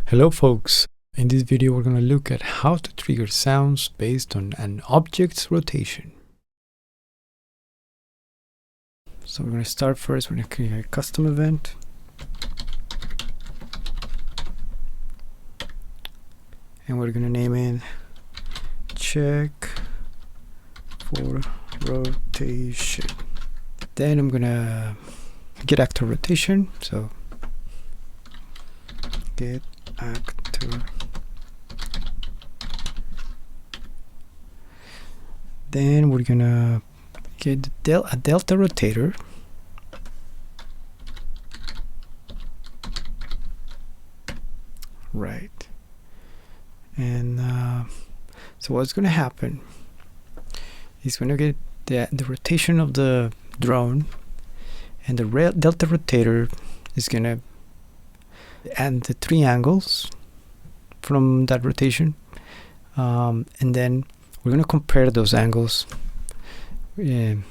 Hello folks, in this video we're going to look at how to trigger sounds based on an object's rotation. So we're going to start first, we're going to create a custom event. And we're going to name it check for rotation. Then I'm going to get actor rotation, so get actor. Then we're gonna get a delta rotator. Right. And so what's gonna happen is we're gonna get the rotation of the drone, and the delta rotator is gonna and the three angles from that rotation, and then we're going to compare those angles in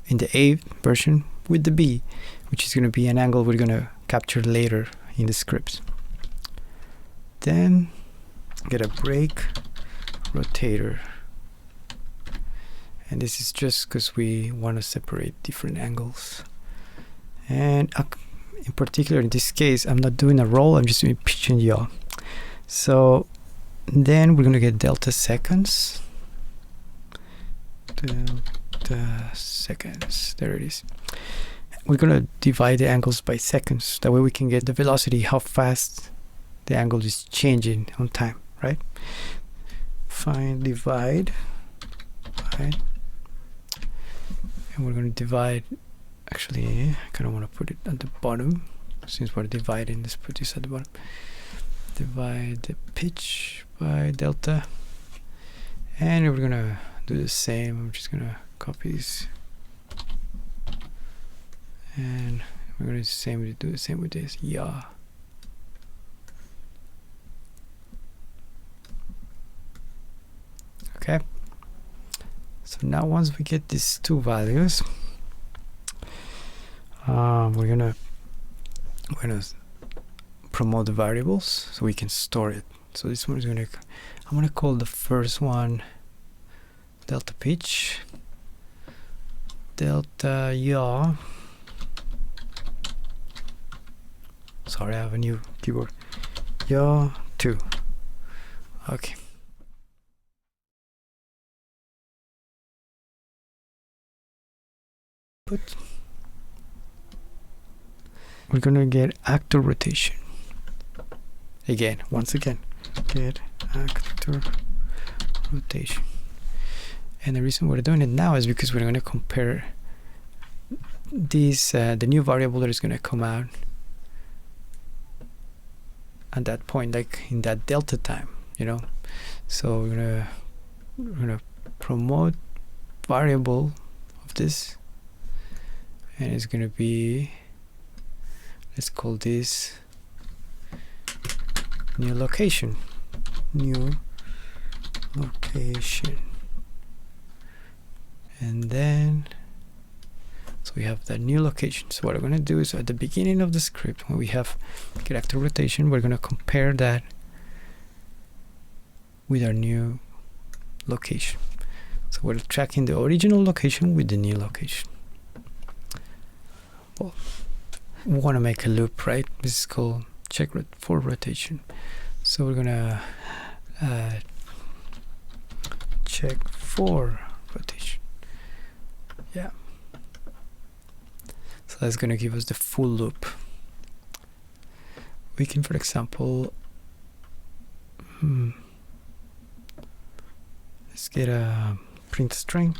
the A version with the B, which is going to be an angle we're going to capture later in the scripts. Then get a break rotator, and this is just because we want to separate different angles. And in particular, in this case, I'm not doing a roll, I'm just doing pitch and yaw. So then we're going to get delta seconds. Delta seconds, there it is. We're going to divide the angles by seconds. That way we can get the velocity, how fast the angle is changing on time, right? Find divide, right? And we're going to divide. Actually, I kind of want to put it at the bottom. Since we're dividing, let's put this at the bottom. Divide the pitch by delta. And we're going to do the same. I'm just going to copy this. And we're going to do the same with this. Yeah. Okay. So now once we get these two values, we're gonna promote the variables so we can store it. So this one is I'm gonna call the first one delta pitch, delta yaw. Sorry, I have a new keyboard. Yaw 2. Okay. We're gonna get actor rotation. Once again, get actor rotation. And the reason we're doing it now is because we're gonna compare these, the new variable that is gonna come out at that point, like in that delta time, you know. So we're gonna promote variable of this, and it's gonna be, let's call this new location. And then so we have that new location. So what I'm going to do is at the beginning of the script, when we have get actor rotation, we're going to compare that with our new location. So we're tracking the original location with the new location. Well, we want to make a loop, right? This is called check for rotation. So we're gonna check for rotation. Yeah. So that's gonna give us the full loop. We can, for example, let's get a print string.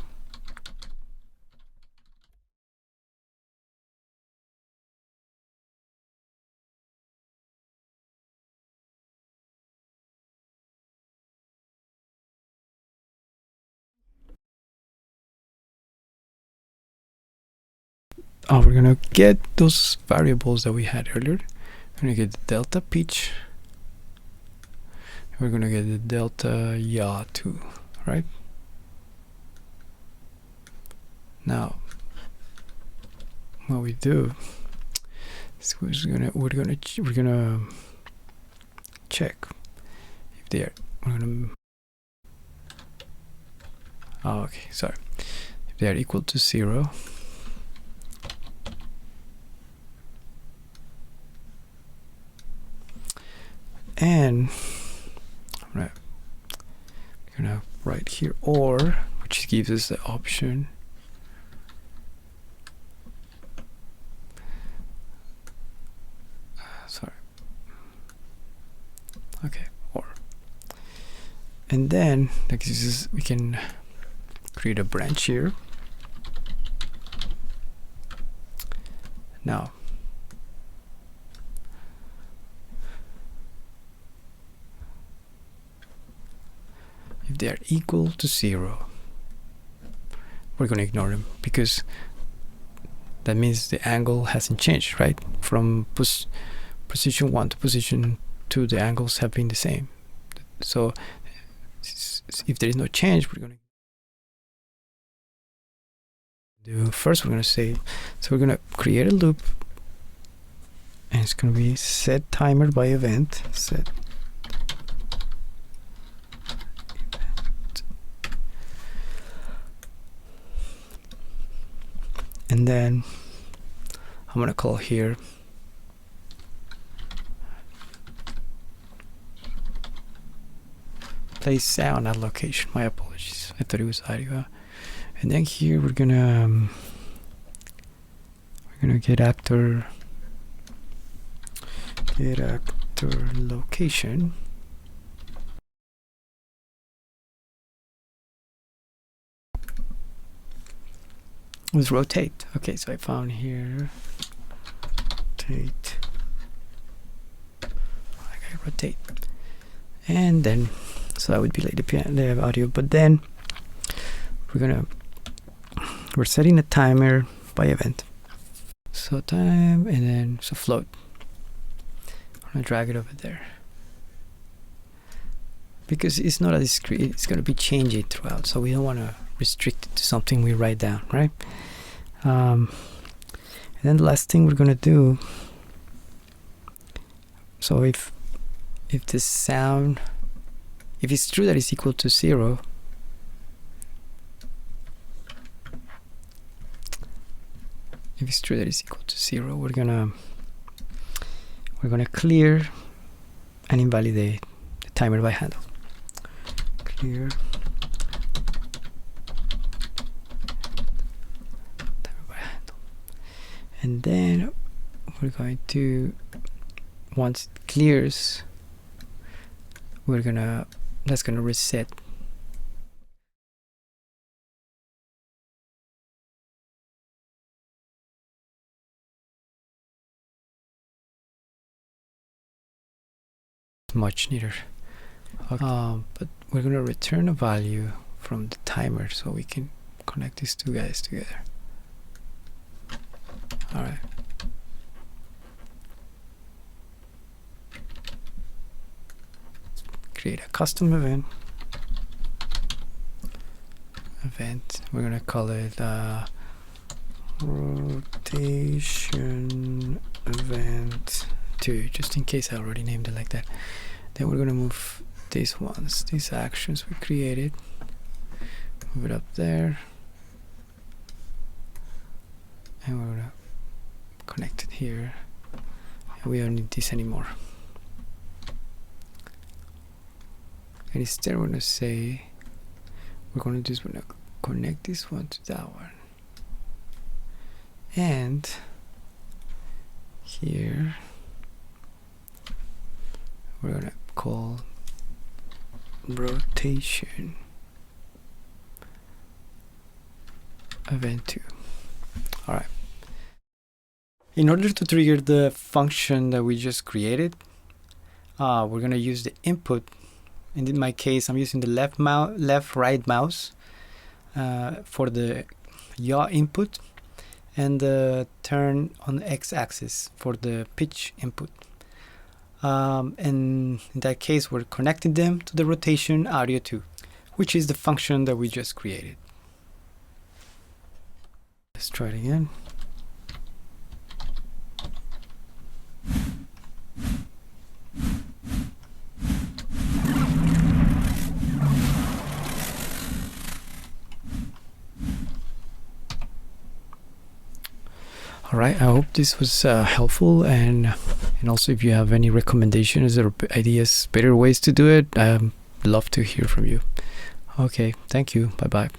We're gonna get those variables that we had earlier. We're gonna get the delta pitch. We're gonna get the delta yaw too, right? Now, what we do is we're gonna check if they are. We're gonna. Oh, okay, sorry. If they are equal to 0. And we're gonna write here or, which gives us the option. Sorry. Okay, or. And then like this is, we can create a branch here. Now if they are equal to 0, we're going to ignore them because that means the angle hasn't changed, right? From position 1 to position 2, the angles have been the same. So if there is no change, we're going to do first, we're going to say, so we're going to create a loop, and it's going to be set timer by event, set and then I'm going to call here play sound at location. My apologies, I thought it was audio. And then here we're gonna get actor location. Let's rotate. Okay, so I found here rotate. Okay, rotate, and then so that would be like the audio. But then we're setting a timer by event. So time, and then so float. I'm gonna drag it over there because it's not a discrete. It's gonna be changing throughout, so we don't want to restrict it to something we write down, right? And then the last thing we're gonna do. So if the sound, if it's true that it's equal to 0, if it's true that it's equal to 0, we're gonna clear and invalidate the timer by handle. Clear timer by handle, and then we're going to, once it clears, that's gonna reset. Much neater. Okay. But we're gonna return a value from the timer so we can connect these two guys together. All right. Create a custom event. We're gonna call it rotation event 2, just in case I already named it like that. Then we're gonna move these actions we created, move it up there, and we're gonna connect it here, and we don't need this anymore. And instead we're gonna say we're gonna connect this one to that one, and here we're gonna call rotation event 2. All right. In order to trigger the function that we just created, we're gonna use the input. And in my case, I'm using the left-right mouse for the yaw input, and the turn on the x-axis for the pitch input. And in that case, we're connecting them to the rotation audio 2, which is the function that we just created. Let's try it again. All right, I hope this was helpful, and also if you have any recommendations or ideas, better ways to do it, I'd love to hear from you. Okay, thank you. Bye bye.